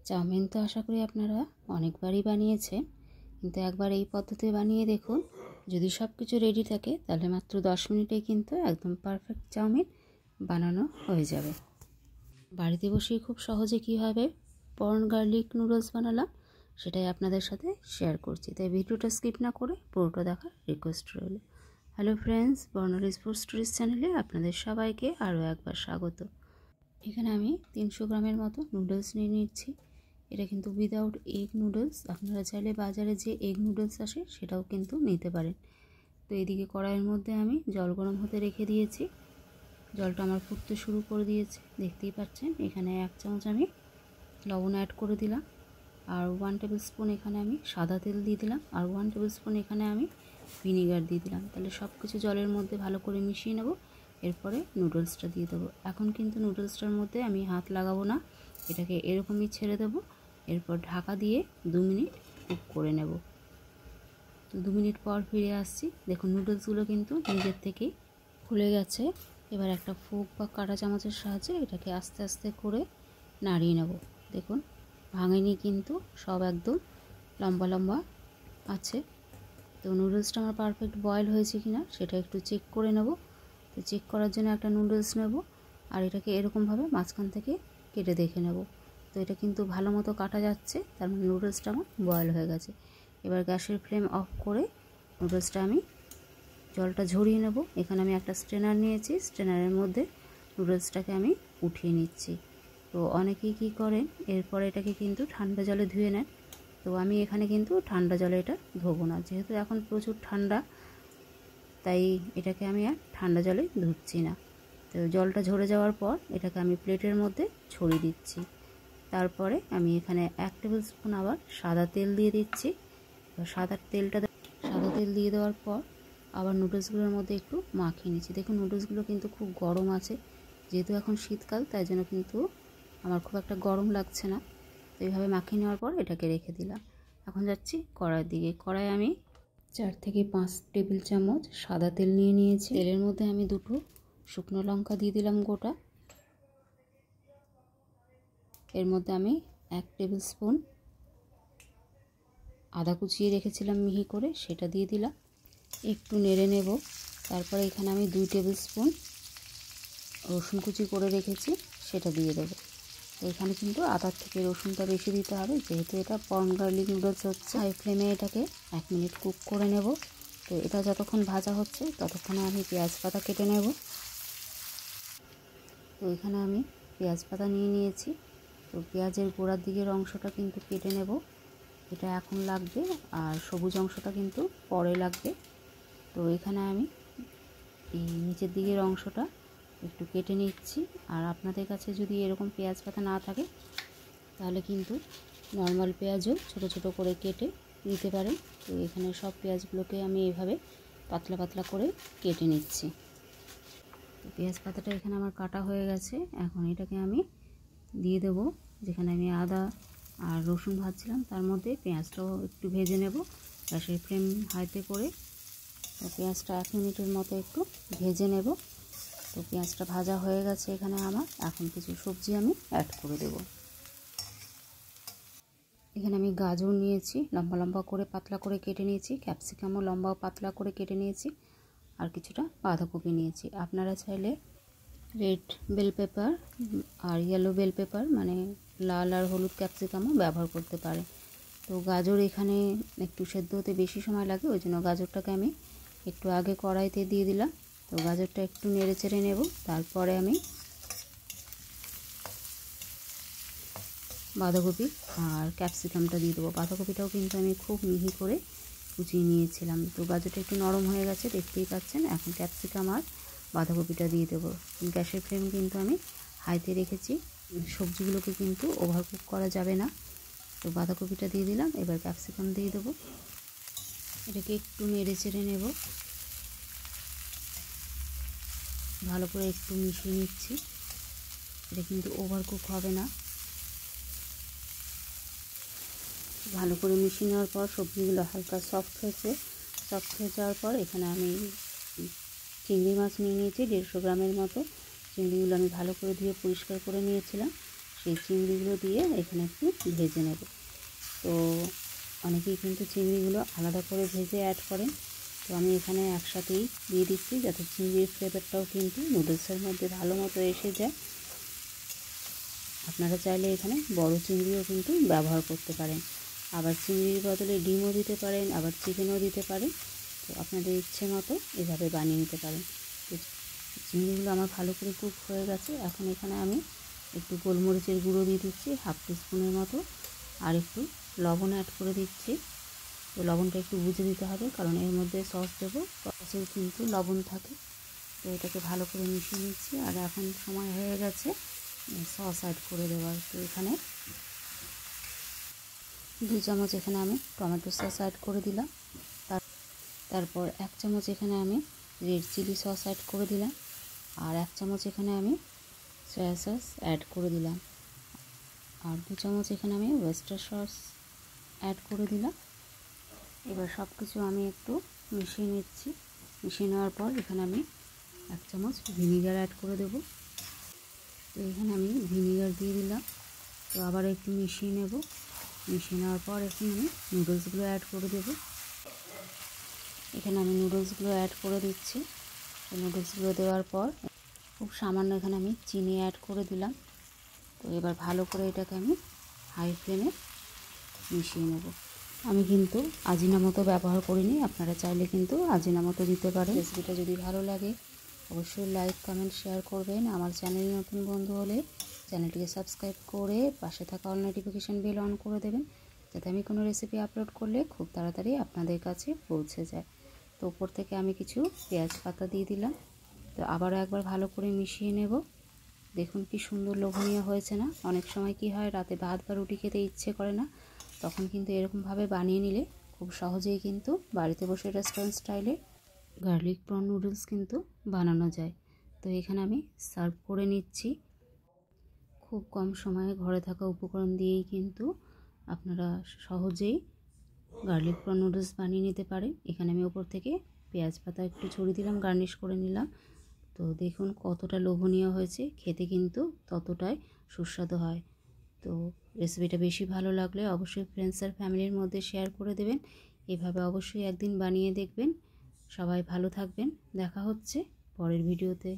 Chowmein তো আশা করি আপনারা অনেকবারই বানিয়েছেন, কিন্তু একবার এই পদ্ধতিতে বানিয়ে দেখুন। যদি সব কিছু রেডি থাকে তাহলে মাত্র 10 মিনিটেই কিন্তু একদম পারফেক্ট চাউমিন বানানো হয়ে যাবে। বাড়িতে বসেই খুব সহজে কীভাবে প্রন গার্লিক নুডলস বানালাম সেটাই আপনাদের সাথে শেয়ার করছি, তাই ভিডিওটা স্কিপ না করে পুরোটা দেখার রিকোয়েস্ট রইল। হ্যালো ফ্রেন্ডস, বর্ণালী ফুড স্টোরিজ চ্যানেলে আপনাদের সবাইকে আরও একবার স্বাগত। এখানে আমি 300 গ্রামের মতো নুডলস নিয়ে নিচ্ছি। এটা কিন্তু উইদাউট এগ নুডলস, আপনারা চাইলে বাজারে যে এগ নুডলস আসে সেটাও কিন্তু নিতে পারেন। তো এদিকে কড়াইয়ের মধ্যে আমি জল গরম হতে রেখে দিয়েছি। জলটা আমার ফুটতে শুরু করে দিয়েছে, দেখতেই পাচ্ছেন। এখানে 1 চামচ আমি লবণ অ্যাড করে দিলাম, আর 1 টেবিল স্পুন এখানে আমি সাদা তেল দিয়ে দিলাম, আর 1 টেবিল স্পুন এখানে আমি ভিনিগার দিয়ে দিলাম। তাহলে সব কিছু জলের মধ্যে ভালো করে মিশিয়ে নেব। এরপরে নুডলসটা দিয়ে দেবো। এখন কিন্তু নুডলসটার মধ্যে আমি হাত লাগাবো না, এটাকে এরকমই ছেড়ে দেবো। এরপর ঢাকা দিয়ে 2 মিনিট কুক করে নেব। তো 2 মিনিট পর ফিরে আসছি। দেখুন নুডলসগুলো কিন্তু নিজের থেকেই ফুলে গেছে। এবার একটা ফোক বা কাঁটা চামচের সাহায্যে এটাকে আস্তে আস্তে করে নাড়িয়ে নেব। দেখুন ভাঙেনি কিন্তু, সব একদম লম্বা লম্বা আছে। তো নুডলসটা আমার পারফেক্ট বয়েল হয়েছে কিনা সেটা একটু চেক করে নেব। তো চেক করার জন্য একটা নুডলস নেব, আর এটাকে এরকমভাবে মাঝখান থেকে কেটে দেখে নেব। তো এটা কিন্তু ভালো মতো কাটা যাচ্ছে, তার মানে নুডলসটা আমার বয়েল হয়ে গেছে। এবার গ্যাসের ফ্লেম অফ করে নুডলসটা আমি জলটা ঝরিয়ে নেব। এখানে আমি একটা স্ট্রেনার নিয়েছি, স্ট্রেনারের মধ্যে নুডলসটাকে আমি উঠিয়ে নিচ্ছি। তো অনেকেই কী করেন, এরপরে এটাকে কিন্তু ঠান্ডা জলে ধুয়ে নেন। তো আমি এখানে কিন্তু ঠান্ডা জলে এটা ধোবো না, যেহেতু এখন প্রচুর ঠান্ডা, তাই এটাকে আমি আর ঠান্ডা জলে ধুচ্ছি না। তো জলটা ঝরে যাওয়ার পর এটাকে আমি প্লেটের মধ্যে ছড়িয়ে দিচ্ছি। তারপরে আমি এখানে 1 টেবিল স্পুন আবার সাদা তেল দিয়ে দিচ্ছি। সাদা তেল দিয়ে দেওয়ার পর আবার নুডলসগুলোর মধ্যে একটু মাখিয়ে নিচ্ছি। দেখুন নুডলসগুলো কিন্তু খুব গরম আছে, যেহেতু এখন শীতকাল তাই জন্য কিন্তু আমার খুব একটা গরম লাগছে না। তো এইভাবে মাখিয়ে নেওয়ার পর এটাকে রেখে দিলাম। এখন যাচ্ছি কড়াইয়ের দিকে। কড়াই আমি 4 থেকে 5 টেবিল চামচ সাদা তেল নিয়ে নিয়েছি। তেলের মধ্যে আমি 2টো শুকনো লঙ্কা দিয়ে দিলাম গোটা। এর মধ্যে আমি 1 টেবিল স্পুন আদা কুচিয়ে রেখেছিলাম মিহি করে, সেটা দিয়ে দিলাম। একটু নেড়ে নেব। তারপরে এখানে আমি 2 টেবিল স্পুন রসুন কুচি করে রেখেছি, সেটা দিয়ে দেবো। তো এখানে কিন্তু আদার থেকে রসুনটা বেশি দিতে হবে, যেহেতু এটা প্রন গার্লিক নুডলস হচ্ছে। হাই ফ্লেমে এটাকে 1 মিনিট কুক করে নেব। তো এটা যতক্ষণ ভাজা হচ্ছে ততক্ষণে আমি পেঁয়াজ পাতা কেটে নেব। তো এখানে আমি পেঁয়াজ পাতা নিয়ে নিয়েছি। তো পেঁয়াজের গোড়ার দিকের অংশটা কিন্তু কেটে নেব, এটা এখন লাগবে, আর সবুজ অংশটা কিন্তু পরে লাগবে। তো এখানে আমি এই নিচের দিকের অংশটা একটু কেটে নিচ্ছি। আর আপনাদের কাছে যদি এরকম পেঁয়াজ পাতা না থাকে তাহলে কিন্তু নর্মাল পেঁয়াজও ছোট ছোট করে কেটে দিতে পারেন। তো এখানে সব পেঁয়াজগুলোকে আমি এইভাবে পাতলা পাতলা করে কেটে নিচ্ছি। তো পেঁয়াজ পাতাটা এখানে আমার কাটা হয়ে গেছে। এখন এটাকে আমি দিয়ে দেবো, যেখানে আমি আদা আর রসুন ভাজছিলাম তার মধ্যে পেঁয়াজটাও একটু ভেজে নেব গ্যাসের ফ্লেম হাইতে করে। তো পেঁয়াজটা 1 মিনিটের মতো একটু ভেজে নেব। তো পেঁয়াজটা ভাজা হয়ে গেছে এখানে আমার। এখন কিছু সবজি আমি অ্যাড করে দেব। এখানে আমি গাজর নিয়েছি, লম্বা লম্বা করে পাতলা করে কেটে নিয়েছি। ক্যাপসিকামও লম্বা পাতলা করে কেটে নিয়েছি, আর কিছুটা বাঁধাকপি নিয়েছি। আপনারা চাইলে রেড বেল পেপার আর ইয়েলো বেল পেপার, মানে লাল আর হলুদ ক্যাপসিকামও ব্যবহার করতে পারে। তো গাজর এখানে একটু সেদ্ধ হতে বেশি সময় লাগে, ওই জন্য গাজরটাকে আমি একটু আগে কড়াইতে দিয়ে দিলাম। তো গাজরটা একটু নেড়ে চেড়ে নেব। তারপরে আমি বাঁধাকপি আর ক্যাপসিকামটা দিয়ে দেবো। বাঁধাকপিটাও কিন্তু আমি খুব মিহি করে কুচিয়ে নিয়েছিলাম। তো গাজরটা একটু নরম হয়ে গেছে, দেখতেই পাচ্ছেন। এখন ক্যাপসিকাম আর বাঁধাকপিটা দিয়ে দেবো। গ্যাসের ফ্লেম কিন্তু আমি হাইতে রেখেছি, সবজিগুলোকে কিন্তু ওভারকুক করা যাবে না। তো বাঁধাকপিটা দিয়ে দিলাম, এবার ক্যাপসিকাম দিয়ে দেবো। এটাকে একটু নেড়ে চেড়ে নেব, ভালো করে একটু মিশিয়ে নিচ্ছি। এটা কিন্তু ওভারকুক হবে না। ভালো করে মিশিয়ে নেওয়ার পর সবজিগুলো হালকা সফট হয়ে যাওয়ার পর এখানে আমি চিংড়ি মাছ নিয়ে নিয়েছি 150 গ্রামের মতো। চিংড়িগুলো আমি ভালো করে ধুয়ে পরিষ্কার করে নিয়েছিলাম, সেই চিংড়িগুলো দিয়ে এখানে একটু ভেজে নেব। তো অনেকেই কিন্তু চিংড়িগুলো আলাদা করে ভেজে অ্যাড করেন, তো আমি এখানে একসাথেই দিয়ে দিচ্ছি যাতে চিংড়ির ফ্লেভারটাও কিন্তু নুডলসের মধ্যে ভালো মতো এসে যায়। আপনারা চাইলে এখানে বড় চিংড়িও কিন্তু ব্যবহার করতে পারেন, আবার চিংড়ির বদলে ডিমও দিতে পারেন, আবার চিকেনও দিতে পারেন। তো আপনাদের ইচ্ছে মতো এভাবে বানিয়ে নিতে পারেন। তো চিংড়িগুলো আমার ভালো করে কুক হয়ে গেছে। এখন এখানে আমি একটু গোলমরিচের গুঁড়ো দিয়ে দিচ্ছি হাফ টিস্পুনের মতো, আর একটু লবণ অ্যাড করে দিচ্ছি। তো লবণটা একটু বুঝে দিতে হবে, কারণ এর মধ্যে সস দেবো, সসেও কিন্তু লবণ থাকে। তো এটাকে ভালো করে মিশিয়ে নিচ্ছি। আর এখন সময় হয়ে গেছে সস অ্যাড করে দেওয়ার। তো এখানে 2 চামচ এখানে আমি টমেটো সস অ্যাড করে দিলাম। তারপর 1 চামচ এখানে আমি রেড চিলি সস অ্যাড করে দিলাম, আর 1 চামচ এখানে আমি সয়া সস অ্যাড করে দিলাম, আর 2 চামচ এখানে আমি ওয়েস্টার সস অ্যাড করে দিলাম। এবার সব কিছু আমি একটু মিশিয়ে নিচ্ছি। মিশিয়ে নেওয়ার পর এখানে আমি 1 চামচ ভিনিগার অ্যাড করে দেব। তো এখানে আমি ভিনিগার দিয়ে দিলাম। তো আবার একটু মিশিয়ে নেব। মিশিয়ে নেওয়ার পর এখানে আমি নুডলসগুলো অ্যাড করে দেব। এখানে আমি নুডলসগুলো অ্যাড করে দিচ্ছি। তো নুডলসগুলো দেওয়ার পর খুব সামান্য এখানে আমি চিনি অ্যাড করে দিলাম। তো এবার ভালো করে এটাকে আমি হাই ফ্লেমে মিশিয়ে নেব। আমি কিন্তু আজিনামতো ব্যবহার করিনি, আপনারা চাইলে কিন্তু আজিনামতো দিতে পারেন। রেসিপিটা যদি ভালো লাগে অবশ্যই লাইক কমেন্ট শেয়ার করবেন। আমার চ্যানেলে নতুন বন্ধু হলে চ্যানেলটিকে সাবস্ক্রাইব করে পাশে থাকা অল নোটিফিকেশান বেল অন করে দেবেন, যাতে আমি কোনো রেসিপি আপলোড করলে খুব তাড়াতাড়ি আপনাদের কাছে পৌঁছে যায়। তো উপর থেকে আমি কিছু পেঁয়াজ পাতা দিয়ে দিলাম। তো আবারও একবার ভালো করে মিশিয়ে নেব। দেখুন কি সুন্দর লোভনীয় হয়েছে না? অনেক সময় কি হয়, রাতে ভাত বা রুটি খেতে ইচ্ছে করে না, তখন কিন্তু এরকমভাবে বানিয়ে নিলে খুব সহজেই কিন্তু বাড়িতে বসে রেস্টুরেন্ট স্টাইলে গার্লিক প্রন নুডলস কিন্তু বানানো যায়। তো এখানে আমি সার্ভ করে নিচ্ছি। খুব কম সময়ে ঘরে থাকা উপকরণ দিয়েই কিন্তু আপনারা সহজেই গার্লিক প্রন নুডলস বানিয়ে নিতে পারেন। এখানে আমি ওপর থেকে পেঁয়াজ পাতা একটু ছড়িয়ে দিলাম, গার্নিশ করে নিলাম। তো দেখুন কতটা লোভনীয় হয়েছে, খেতে কিন্তু ততটাই সুস্বাদু হয়। তো রেসিপিটা বেশি ভালো লাগলে অবশ্যই ফ্রেন্ডস আর ফ্যামিলির মধ্যে শেয়ার করে দেবেন। এভাবে অবশ্যই একদিন বানিয়ে দেখবেন। সবাই ভালো থাকবেন। দেখা হচ্ছে পরের ভিডিওতে।